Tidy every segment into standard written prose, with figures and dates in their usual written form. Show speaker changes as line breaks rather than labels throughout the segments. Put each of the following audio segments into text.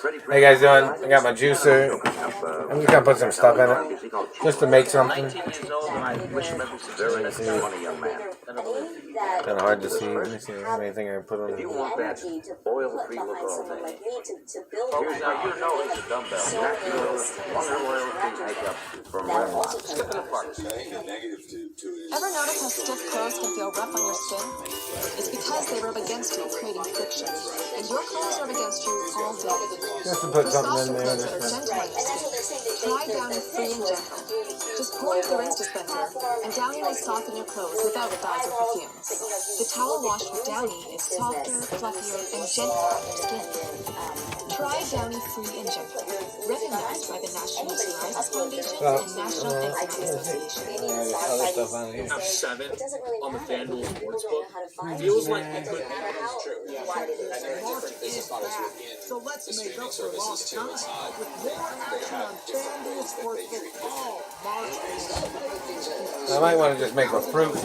How you guys doing? I got my juicer. I'm just gonna put some stuff in it, just to make something. Kind of hard to see. Let me see if there's anything I can put on it.
Ever notice how stiff clothes can feel rough on your skin? It's because they rub against you, creating friction. And your clothes rub against you all day.
Just to put something in there.
Try Downy Free and Gentle. Just pour into the rinse dispenser, and Downy will soften your clothes without dyes or perfumes. The towel wash with Downy is softer, fluffier, and gentler on your skin. Try Downy Free and Gentle, recognized by the National Psoriasis Foundation and National Eczema Association.
Have 7 on the FanDuel Sportsbook. Feels like you could.
March is back, so let's make up for lost time with more action on FanDuel Sportsbook all March.
I might want to just make a fruit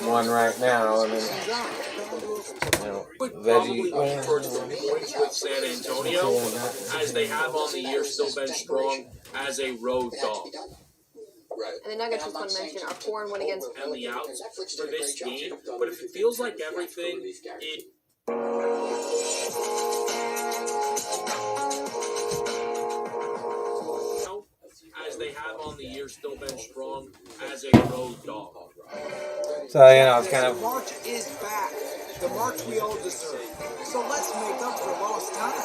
one right now. I mean,
Probably lean towards the points with San Antonio, as they have on the year still been strong as a road dog.
And the Nuggets, just want to mention, are 4-1 against.
And the outs for this game, but if it feels like everything, it. As they have on the year still been strong as a road dog.
So, it's kind of.
March is back, the March we all deserve. So let's make up for lost time.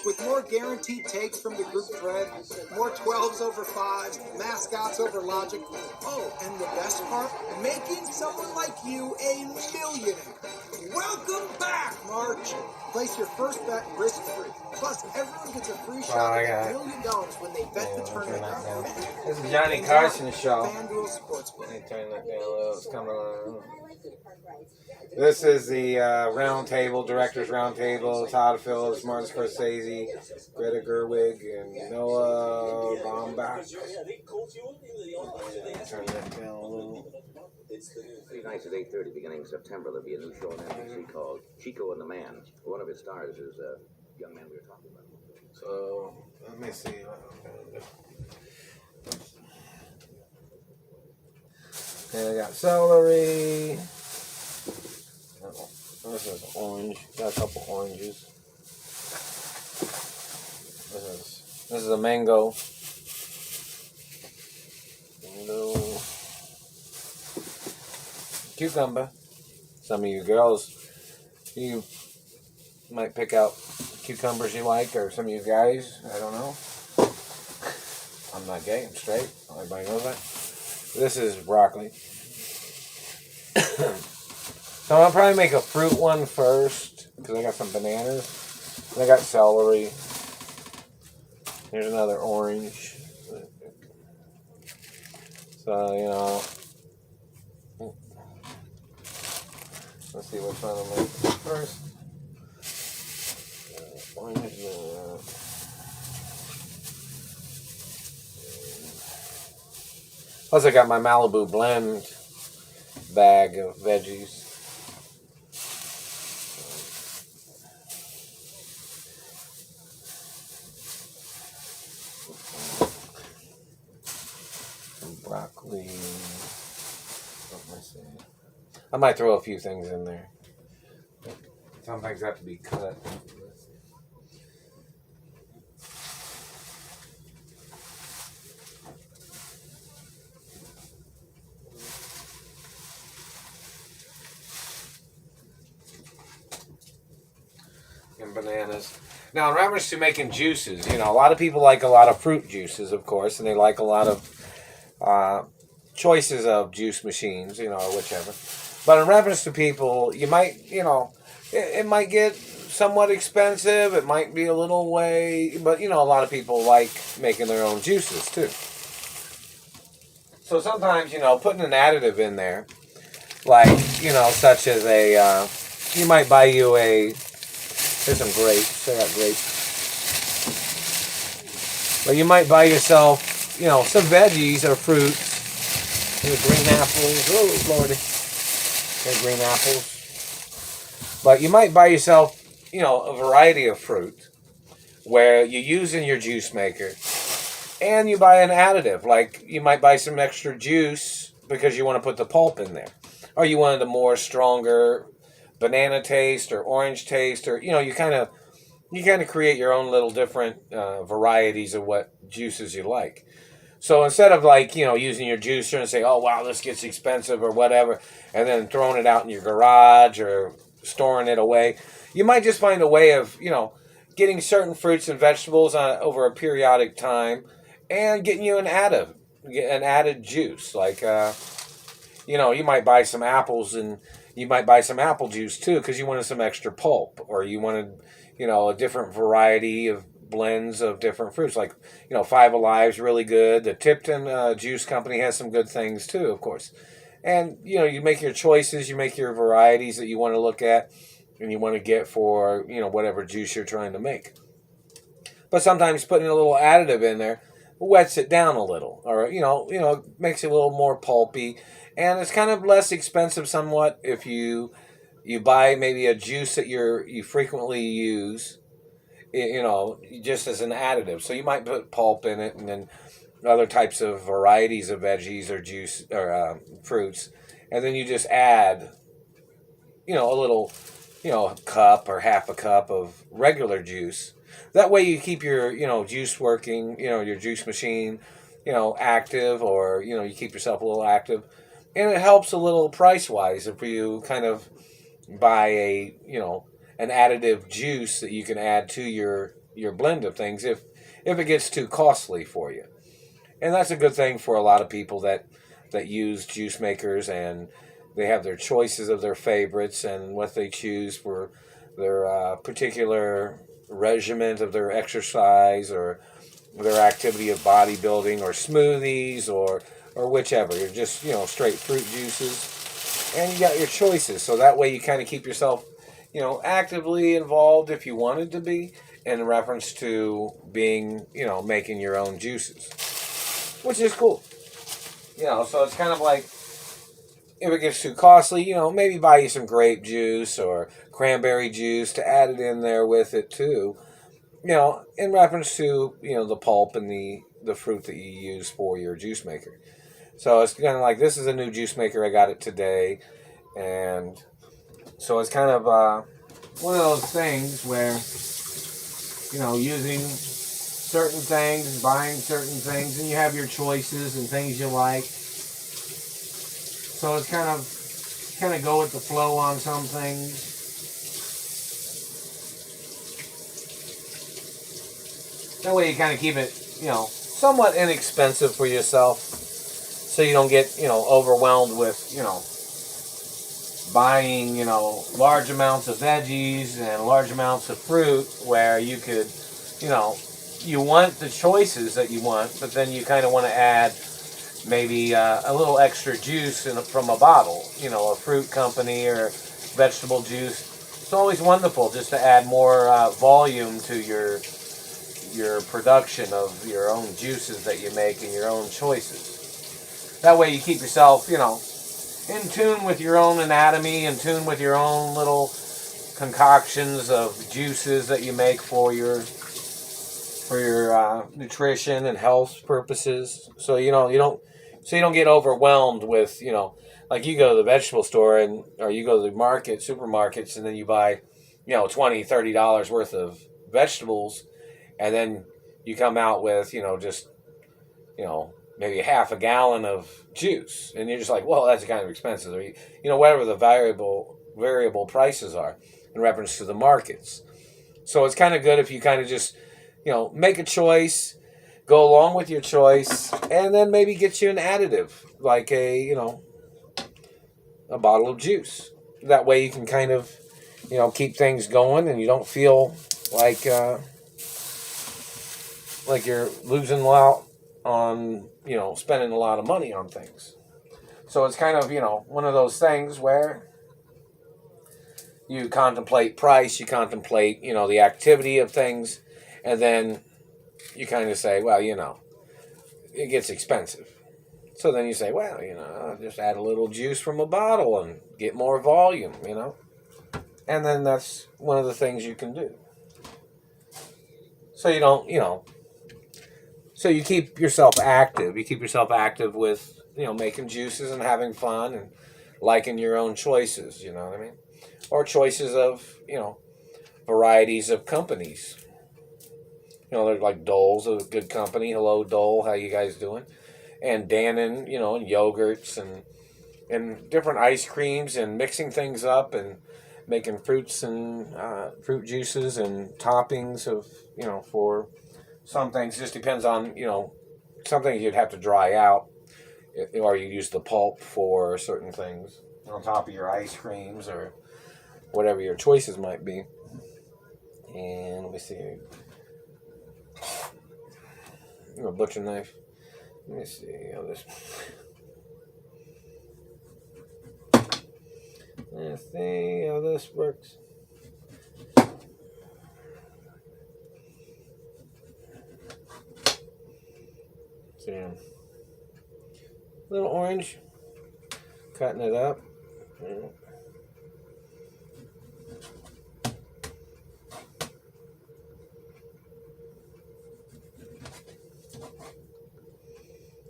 With more guaranteed takes from the group thread, more 12s over 5s, mascots over logic. Oh, and the best part, making someone like you a millionaire. Welcome back, March. Place your first bet risk-free. Plus, everyone gets a free shot at $1 million when they bet the tournament.
This is Johnny Carson's show.
FanDuel Sportsbook.
Let me turn that down a little. It's coming on. This is the round table, directors round table. Todd Phillips, Martin Scorsese, Greta Gerwig, and Noah Baumbach. Turn that down a little.
Three nights at 8:30 beginning in September, there'll be a new show on NBC called Chico and the Man. One of its stars is a young man we were talking about.
So, let me see what I'm going to do. Okay, I got celery. This is orange. Got a couple oranges. This is a mango. Cucumber. Some of you girls, you might pick out cucumbers you like, or some of you guys, I don't know. I'm not gay, I'm straight. Everybody knows that. This is broccoli. So I'll probably make a fruit one first, because I got some bananas. And I got celery. Here's another orange. So, let's see which one I'll make first. Orange. Plus I got my Malibu blend bag of veggies. Broccoli. What am I saying? I might throw a few things in there. Some things have to be cut. And bananas. Now, in reference to making juices, a lot of people like a lot of fruit juices, of course, and they like a lot of choices of juice machines, or whichever. But in reference to people, you might, it might get somewhat expensive. It might be a little way, but, a lot of people like making their own juices, too. So sometimes, putting an additive in there, like, such as you might buy you here's some grapes. I got grapes. But you might buy yourself, some veggies or fruits. Green apples. Oh, Lordy. Green apples. But you might buy yourself, a variety of fruit. where you use in your juice maker, and you buy an additive. Like you might buy some extra juice because you want to put the pulp in there, or you wanted a more stronger banana taste or orange taste, or you kind of create your own little different varieties of what juices you like. So instead of like using your juicer and say, oh wow, this gets expensive or whatever, and then throwing it out in your garage or storing it away, you might just find a way of getting certain fruits and vegetables over a periodic time, and getting you an added juice. Like you might buy some apples, and you might buy some apple juice too because you wanted some extra pulp, or you wanted a different variety of blends of different fruits. Like Five Alive's really good. The Tipton Juice Company has some good things too, of course. And you make your choices, you make your varieties that you want to look at and you want to get for whatever juice you're trying to make. But sometimes putting a little additive in there wets it down a little, or makes it a little more pulpy, and it's kind of less expensive somewhat if you buy maybe a juice that you frequently use, just as an additive. So you might put pulp in it, and then other types of varieties of veggies or juice or fruits, and then you just add a little a cup or half a cup of regular juice. That way you keep your juice working, your juice machine active, or you keep yourself a little active, and it helps a little price wise if you kind of buy an additive juice that you can add to your blend of things if it gets too costly for you. And that's a good thing for a lot of people that use juice makers, and they have their choices of their favorites and what they choose for their particular regimen of their exercise or their activity of bodybuilding, or smoothies, or whichever. You're just straight fruit juices, and you got your choices. So that way you kind of keep yourself actively involved if you wanted to be, in reference to being making your own juices, which is cool. So it's kind of like, if it gets too costly, maybe buy you some grape juice or cranberry juice to add it in there with it too, in reference to the pulp and the fruit that you use for your juice maker. So it's kind of like, this is a new juice maker, I got it today, and so it's kind of one of those things where using certain things, buying certain things, and you have your choices and things you like. So it's kind of go with the flow on some things. That way you kind of keep it, somewhat inexpensive for yourself, so you don't get, overwhelmed with, buying, large amounts of veggies and large amounts of fruit, where you could, you want the choices that you want, but then you kind of want to add maybe a little extra juice from a bottle, a fruit company or vegetable juice. It's always wonderful just to add more volume to your production of your own juices that you make and your own choices. That way you keep yourself, in tune with your own anatomy, in tune with your own little concoctions of juices that you make for your nutrition and health purposes. So you don't get overwhelmed with like you go to the vegetable store or you go to the supermarkets, and then you buy $20-$30 worth of vegetables, and then you come out with just maybe half a gallon of juice, and you're just like, well, that's kind of expensive, or whatever the variable prices are in reference to the markets. So it's kind of good if you kind of just make a choice, go along with your choice, and then maybe get you an additive like a bottle of juice. That way you can kind of keep things going, and you don't feel like you're losing out on spending a lot of money on things. So it's kind of one of those things where you contemplate price, you contemplate the activity of things, and then you kind of say, well, it gets expensive. So then you say, well, I'll just add a little juice from a bottle and get more volume, And then that's one of the things you can do. So you don't, so you keep yourself active. You keep yourself active with, making juices and having fun and liking your own choices, you know what I mean? Or choices of, varieties of companies. They're like Dole's a good company. Hello, Dole. How you guys doing? And Dannon, and yogurts and different ice creams and mixing things up and making fruits and fruit juices and toppings of, for some things. It just depends on, some things you'd have to dry out, or you use the pulp for certain things on top of your ice creams or whatever your choices might be. And let me see. A butcher knife. Let me see how this. Let's see how this works. See, little orange. Cutting it up. Yeah.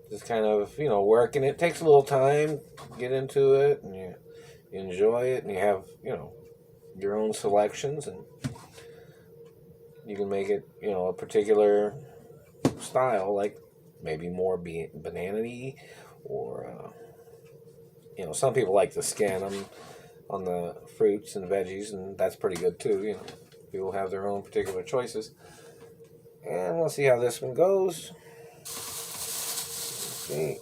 Just kind of, working it. Takes a little time, get into it, and you enjoy it, and you have, your own selections, and you can make it, a particular style, like maybe more banana-y, or, some people like to scan them on the fruits and veggies, and that's pretty good too, People have their own particular choices. And we'll see how this one goes. Okay.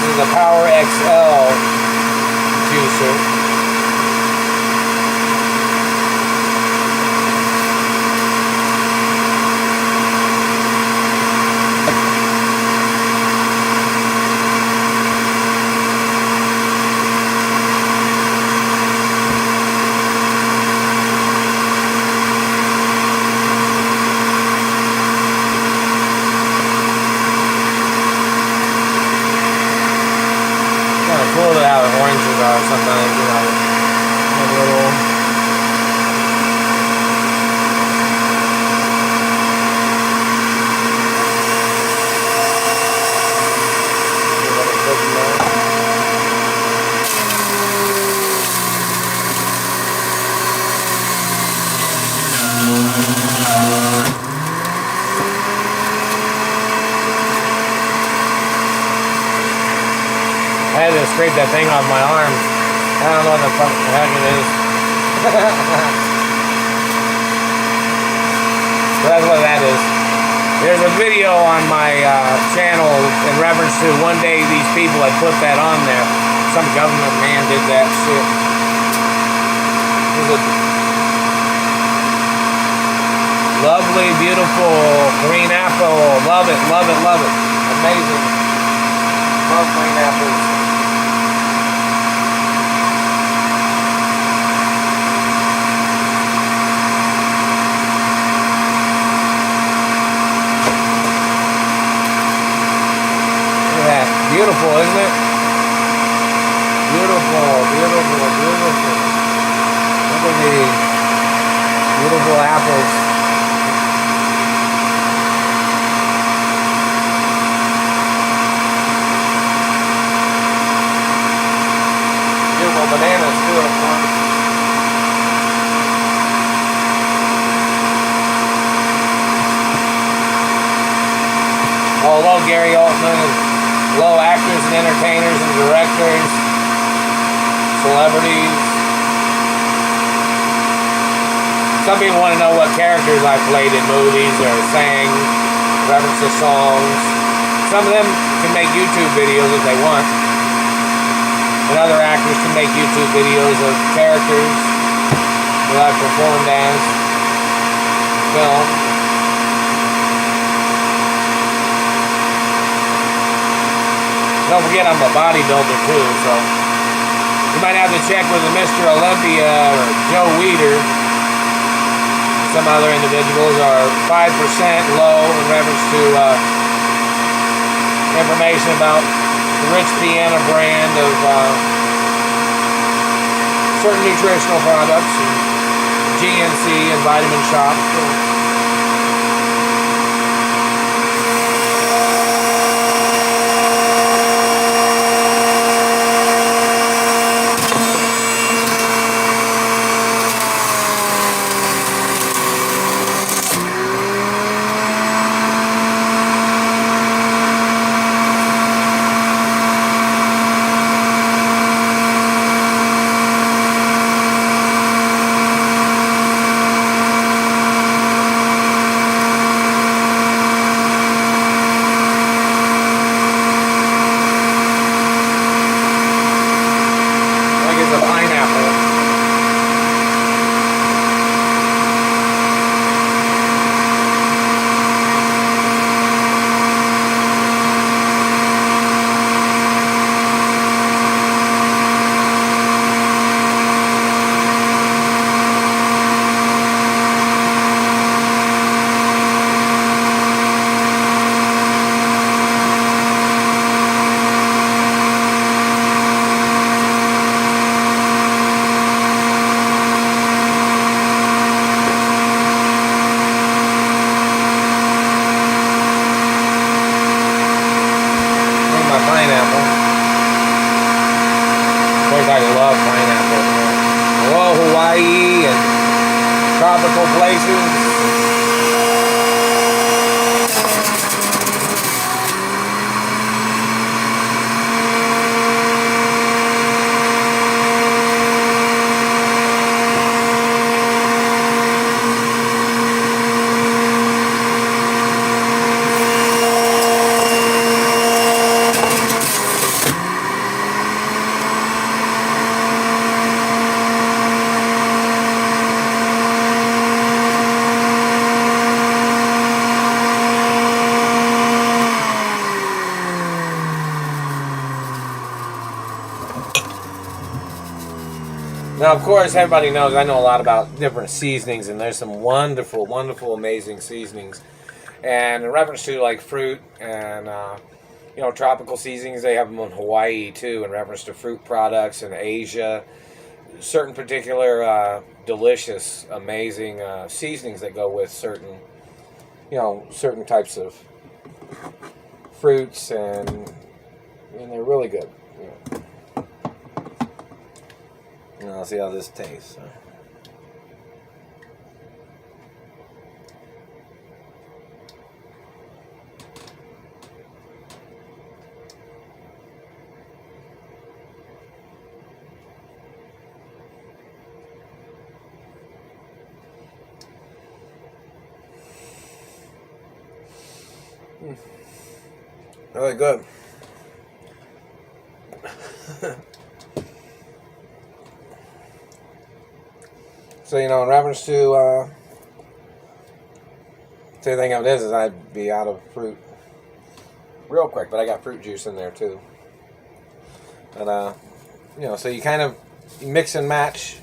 The Power XL juicer. Cool to how the oranges are sometimes, a little. I had to scrape that thing off my arm. I don't know what the heck it is. So that's what that is. There's a video on my channel in reference to one day these people had put that on there. Some government man did that shit. This is a lovely, beautiful green apple. Love it, love it, love it. Amazing. Love green apples. Beautiful, isn't it? Beautiful, beautiful, beautiful. Look at these beautiful apples. Gary Oldman, and below actors and entertainers and directors, celebrities. Some people want to know what characters I played in movies or sang, reference to songs. Some of them can make YouTube videos if they want. And other actors can make YouTube videos of characters that I've performed as, film. Don't forget I'm a bodybuilder too, so you might have to check with a Mr. Olympia or Joe Weider. Some other individuals are 5% low in reference to information about the Rich Piana brand of certain nutritional products, and GNC and Vitamin Shoppe. Tropical places. Now, of course, everybody knows I know a lot about different seasonings, and there's some wonderful, wonderful, amazing seasonings. And in reference to like fruit and tropical seasonings, they have them in Hawaii too. In reference to fruit products in Asia, certain particular delicious, amazing seasonings that go with certain types of fruits, and they're really good. And I'll see how this tastes. Really good. So, in reference to, the thing of it is I'd be out of fruit real quick, but I got fruit juice in there too. And, so you kind of mix and match.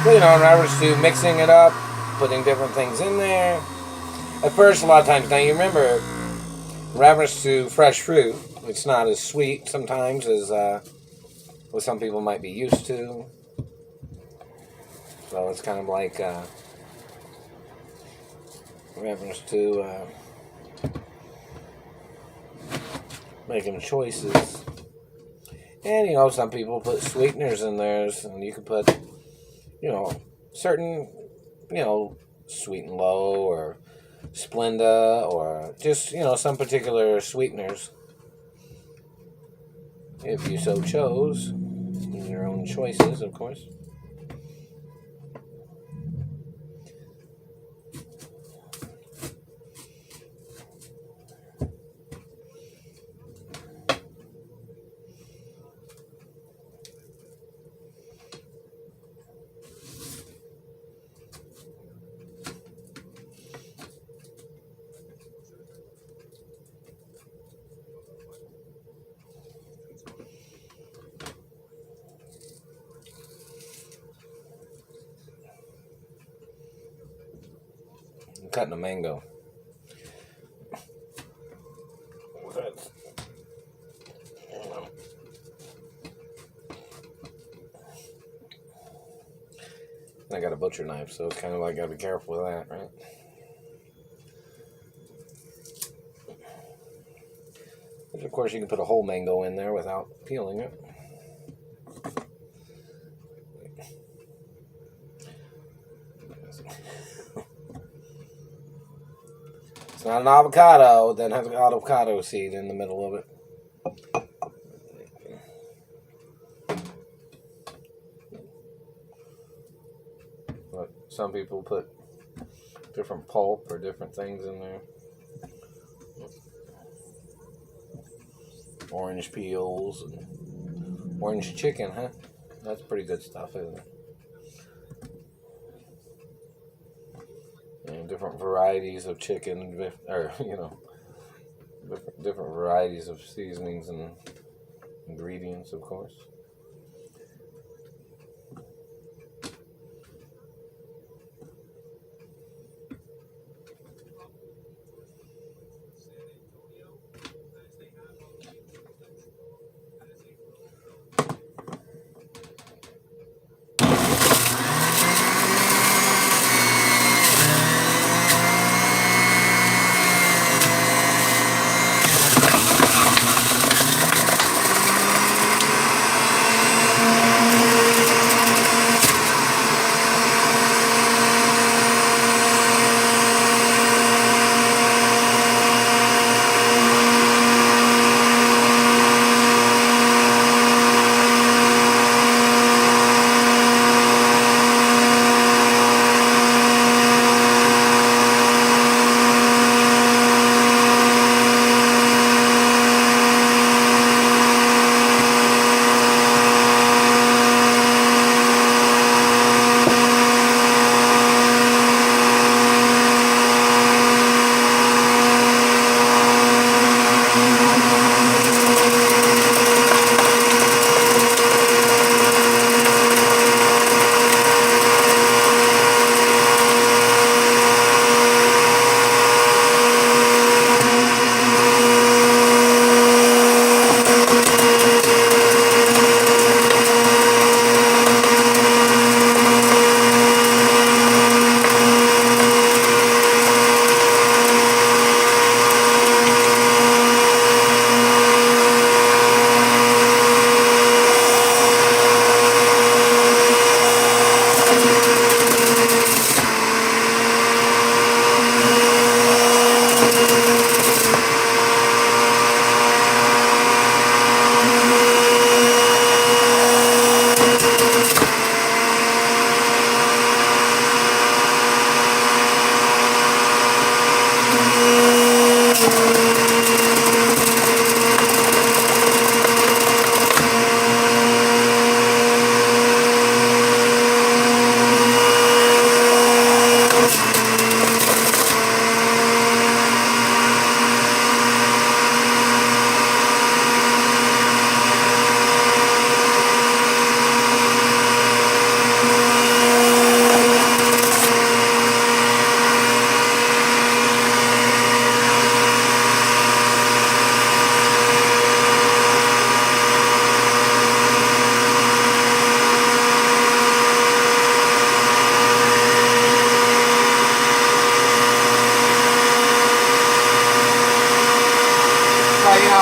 But, in reference to mixing it up, putting different things in there. At first, a lot of times, now you remember, in reference to fresh fruit, it's not as sweet sometimes as what some people might be used to. So it's kind of like in reference to making choices. And, some people put sweeteners in theirs, and you can put, certain, Sweet and Low or Splenda or just, some particular sweeteners. If you so chose. Your own choices, of course. I'm cutting a mango. I got a butcher knife, so it's kind of like I gotta be careful with that, right? Which, of course, you can put a whole mango in there without peeling it. It's not an avocado, it doesn't have an avocado seed in the middle of it. But some people put different pulp or different things in there. Orange peels and orange chicken, huh? That's pretty good stuff, isn't it? And different varieties of chicken, or different varieties of seasonings and ingredients, of course.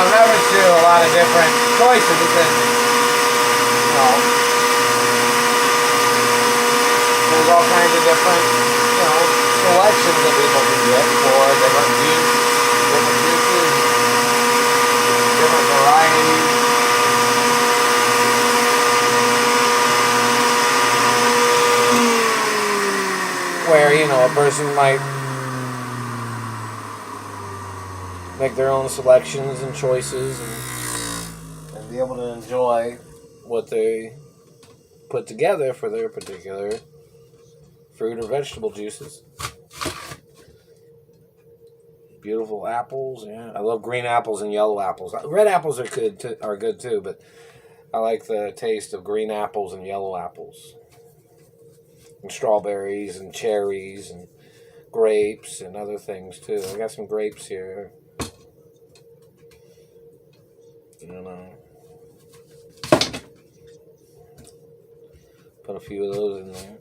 in reference to a lot of different choices, and there's all kinds of different, selections that people can get for different juices, different varieties. Where, a person might make their own selections and choices and be able to enjoy what they put together for their particular fruit or vegetable juices. Beautiful apples, yeah. I love green apples and yellow apples. Red apples are good too, but I like the taste of green apples and yellow apples. And strawberries and cherries and grapes and other things too. I got some grapes here. Put a few of those in there.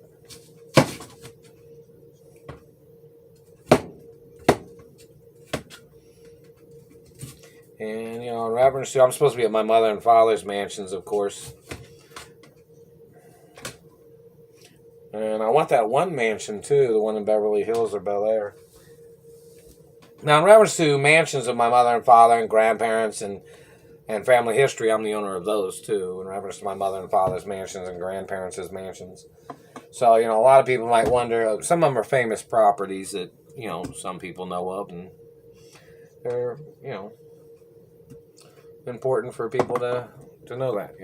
And, in reference to, I'm supposed to be at my mother and father's mansions, of course. And I want that one mansion, too, the one in Beverly Hills or Bel Air. Now, in reference to mansions of my mother and father and grandparents and family history, I'm the owner of those, too, in reference to my mother and father's mansions and grandparents' mansions. So, a lot of people might wonder, some of them are famous properties that, some people know of, and they're, important for people to know that,